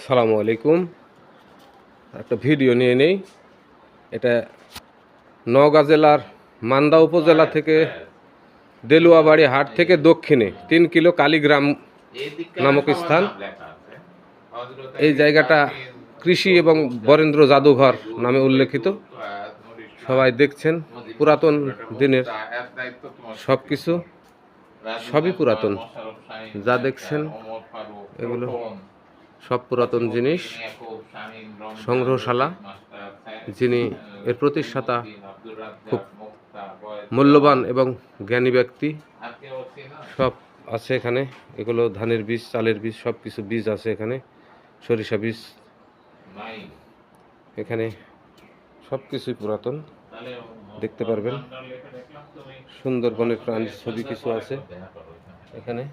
আসসালামু আলাইকুম। একটা ভিডিও নিয়ে নেই। এটা নওগাঁ জেলার মান্দা উপজেলা থেকে দেলুয়াবাড়ি হাট থেকে দক্ষিণে ৩ কিলো কালীগ্রাম নামক স্থান। এই জায়গাটা কৃষি এবং বরেন্দ্র জাদুঘর নামে উল্লেখিত। সবাই দেখছেন পুরাতন দিনের সব কিছু, সবই পুরাতন। যা দেখছেন এগুলো সব পুরাতন জিনিস। সংগ্রহশালা, যিনি এর প্রতিষ্ঠাতা খুব মূল্যবান এবং জ্ঞানী ব্যক্তি, সব আছে এখানে। এগুলো ধানের বীজ, চালের বীজ, সব কিছু বীজ আছে এখানে, সরিষা বীজ। এখানে সব কিছুই পুরাতন, দেখতে পারবেন। সুন্দরবনের প্রাণীর ছবি কিছু আছে এখানে।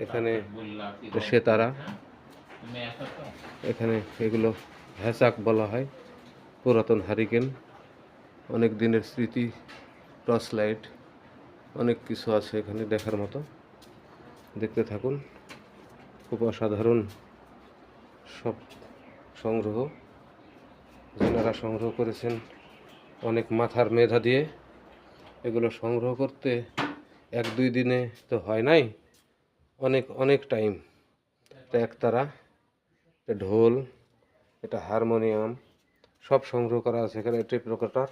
এখানে সেতারা, এখানে এগুলো হ্যাচাক বলা হয়, পুরাতন হারিকেন, অনেক দিনের স্মৃতি, টর্চ লাইট, অনেক কিছু আছে এখানে দেখার মতো। দেখতে থাকুন। খুব অসাধারণ সব সংগ্রহ, যারা সংগ্রহ করেছেন অনেক মাথার মেধা দিয়ে। এগুলো সংগ্রহ করতে 1-2 দিনে তো হয় নাই, অনেক অনেক টাইম। এটা একতারা, এটা ঢোল, এটা হারমোনিয়াম, সব সংগ্রহ করা আছে এখানে। টেপ রেকর্ডার,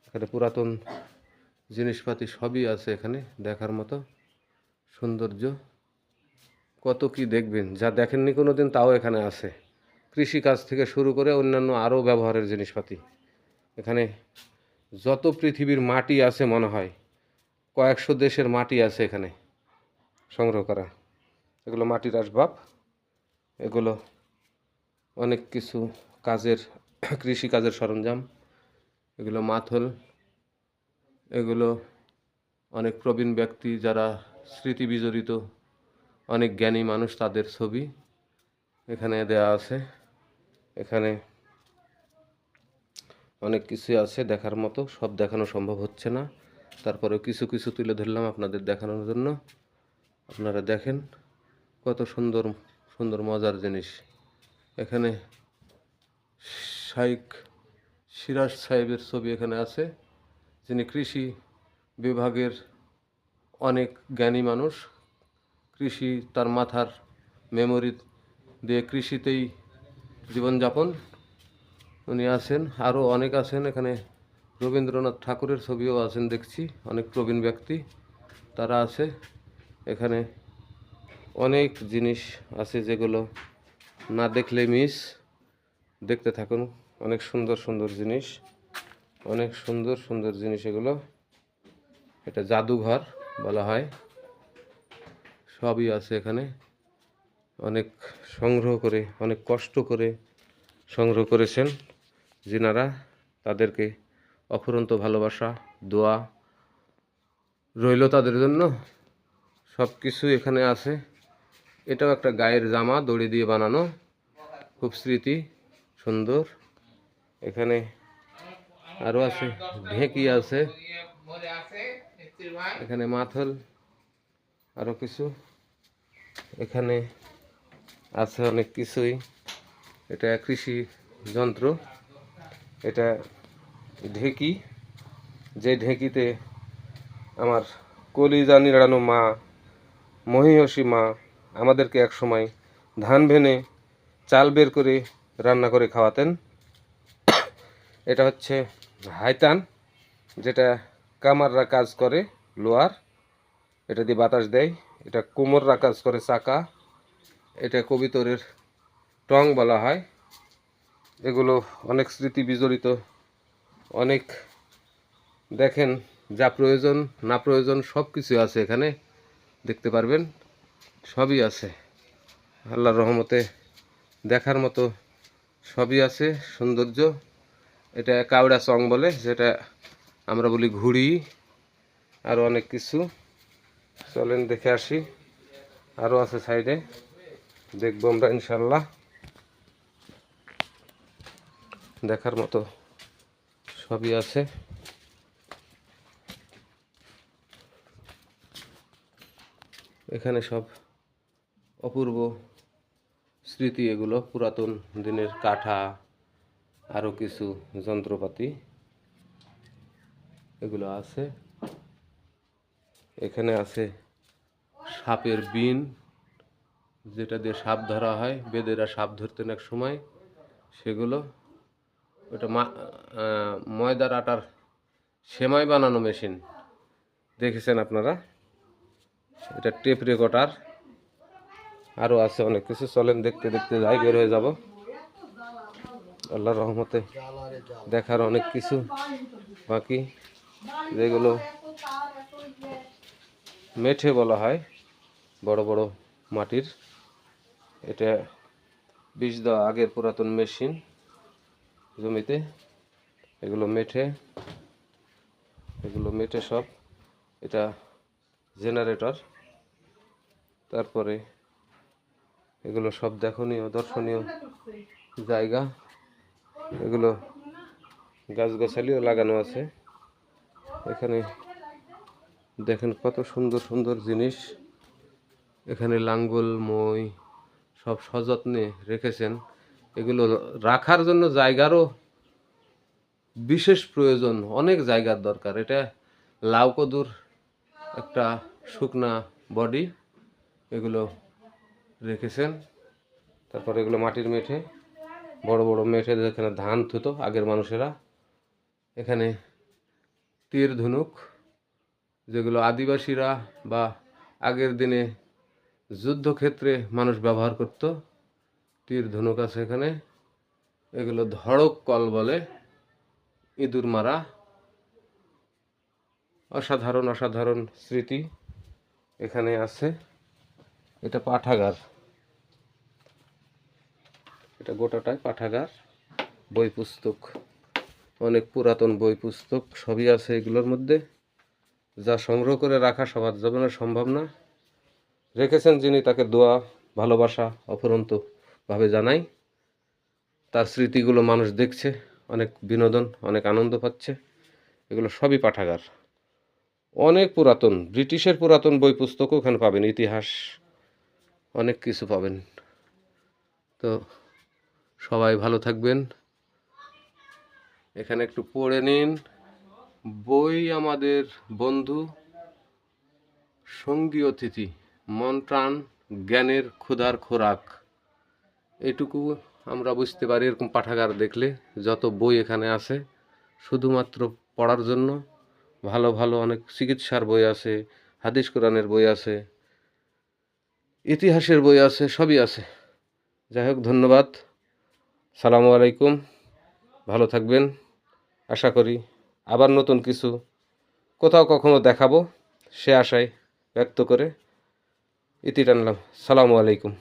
এখানে পুরাতন জিনিসপাতি সবই আছে এখানে দেখার মতো। সৌন্দর্য কত কি দেখবেন, যা দেখেননি কোনো দিন, তাও এখানে আছে। কৃষিকাজ থেকে শুরু করে অন্যান্য আরও ব্যবহারের জিনিসপাতি। এখানে যত পৃথিবীর মাটি আছে মনে হয় কয়েকশো দেশের মাটি আছে এখানে সংগ্রহ করা। এগুলো মাটির আসবাব, এগুলো অনেক কিছু কাজের, কৃষিকাজের সরঞ্জাম। এগুলো মাথল, এগুলো অনেক প্রবীণ ব্যক্তি যারা স্মৃতি বিজড়িত, অনেক জ্ঞানী মানুষ, তাদের ছবি এখানে দেয়া আছে। এখানে অনেক কিছু আছে দেখার মতো, সব দেখানো সম্ভব হচ্ছে না, তারপরেও কিছু কিছু তুলে ধরলাম আপনাদের দেখানোর জন্য। আপনারা দেখেন কত সুন্দর সুন্দর মজার জিনিস। এখানে শাইখ সিরাজ সাহেবের ছবি এখানে আছে, যিনি কৃষি বিভাগের অনেক জ্ঞানী মানুষ। কৃষি তার মাথার মেমোরি দিয়ে কৃষিতেই জীবনযাপন উনি আছেন। আরও অনেক আছেন এখানে। রবীন্দ্রনাথ ঠাকুরের ছবিও আছেন দেখছি, অনেক প্রবীণ ব্যক্তি তারা আছে এখানে। অনেক জিনিস আছে যেগুলো না দেখলে মিস। দেখতে থাকুন, অনেক সুন্দর সুন্দর জিনিস, অনেক সুন্দর সুন্দর জিনিস এগুলো। এটা জাদুঘর বলা হয়, সবই আছে এখানে। অনেক সংগ্রহ করে, অনেক কষ্ট করে সংগ্রহ করেছেন যিনারা, তাদেরকে অফুরন্ত ভালোবাসা, দোয়া রইল তাদের জন্য। সব কিছু এখানে আছে। এটাও একটা গায়ের জামা, দড়ি দিয়ে বানানো, খুব স্মৃতি সুন্দর। এখানে আরও আছে, ঢেঁকি আছে এখানে, মাথল, আরও কিছু এখানে আছে, অনেক কিছুই। এটা কৃষি যন্ত্র, এটা ঢেঁকি, যে ঢেঁকিতে আমার কলিজা নিড়ানো মা, মহিষী মা আমাদেরকে এক সময় ধান ভেনে চাল বের করে রান্না করে খাওয়াতেন। এটা হচ্ছে হাইতান, যেটা কামাররা কাজ করে, লোহার, এটা দিয়ে বাতাস দেয়। এটা কোমররা কাজ করে, চাকা। এটা কবিতরের টং বলা হয়। এগুলো অনেক স্মৃতি বিজড়িত, অনেক দেখেন, যা প্রয়োজন না প্রয়োজন সব কিছু আছে এখানে, দেখতে পারবেন, সবই আছে। আল্লাহর রহমতে দেখার মতো সবই আছে। সৌন্দর্য, এটা কাউড়া চং বলে, যেটা আমরা বলি ঘুড়ি, আরও অনেক কিছু। চলেন দেখে আসি, আরও আছে সাইডে, দেখবো আমরা ইনশাল্লাহ। দেখার মতো সবই আছে। এখানে সব অপূর্ব স্মৃতি, এগুলো পুরাতন দিনের কাঠা, আরও কিছু যন্ত্রপাতি এগুলো আছে। এখানে আছে সাপের বিন, যেটা দিয়ে সাপ ধরা হয়, বেদেরা সাপ ধরতেন এক সময়, সেগুলো। ওটা ময়দার আটার সেমাই বানানো মেশিন, দেখেছেন আপনারা। এটা টেপ রেকর্ডার, আরও আছে অনেক কিছু। চলেন দেখতে দেখতে যাই, বের হয়ে যাব। আল্লাহর রহমতে দেখার অনেক কিছু বাকি, যেগুলো মেঠে বলা হয়, বড় বড় মাটির। এটা বীজ দেওয়া আগের পুরাতন মেশিন জমিতে। এগুলো মেঠে সব। এটা জেনারেটর। তারপরে এগুলো সব দেখনীয় দর্শনীয় জায়গা। এগুলো গাছগাছালিও লাগানো আছে এখানে। দেখেন কত সুন্দর সুন্দর জিনিস এখানে। লাঙ্গল, মই সব সযত্নে রেখেছেন। এগুলো রাখার জন্য জায়গারও বিশেষ প্রয়োজন, অনেক জায়গার দরকার। এটা লাউ কদুর একটা শুকনা বডি, এগুলো রেখেছেন। তারপর এগুলো মাটির মেঠে, বড় বড় মেঠে, যেখানে ধান থুতো আগের মানুষেরা। এখানে তীর ধনুক, যেগুলো আদিবাসীরা বা আগের দিনে যুদ্ধক্ষেত্রে মানুষ ব্যবহার করত। তীর ধনুক আছে এখানে। এগুলো ধড়ক কল বলে, ইঁদুর মারা। অসাধারণ অসাধারণ স্মৃতি এখানে আছে। এটা পাঠাগার, এটা গোটাটাই পাঠাগার। বই পুস্তক, অনেক পুরাতন বই পুস্তক সবই আছে এগুলোর মধ্যে। যা সংগ্রহ করে রাখা সবার জীবনে সম্ভব না। রেখেছেন যিনি, তাকে দোয়া ভালোবাসা অফুরন্তভাবে জানাই। তার স্মৃতিগুলো মানুষ দেখছে, অনেক বিনোদন, অনেক আনন্দ পাচ্ছে। এগুলো সবই পাঠাগার। অনেক পুরাতন, ব্রিটিশের পুরাতন বই পুস্তকও ওখানে পাবেন, ইতিহাস অনেক কিছু পাবেন। তো সবাই ভালো থাকবেন। এখানে একটু পড়ে নিন। বই আমাদের বন্ধু, সঙ্গী অতিথি, মন প্রাণ জ্ঞানের ক্ষুধার খোরাক, এটুকু আমরা বুঝতে পারি এরকম পাঠাগার দেখলে। যত বই এখানে আছে শুধুমাত্র পড়ার জন্য। ভালো ভালো অনেক চিকিৎসার বই আছে, হাদিস কোরআনের বই আছে, ইতিহাসের বই আছে, সবই আছে। যাই হোক, ধন্যবাদ। সালামু আলাইকুম। ভালো থাকবেন। আশা করি আবার নতুন কিছু কোথাও কখনো দেখাবো, সে আশায় ব্যক্ত করে ইতি টানলাম। সালামু আলাইকুম।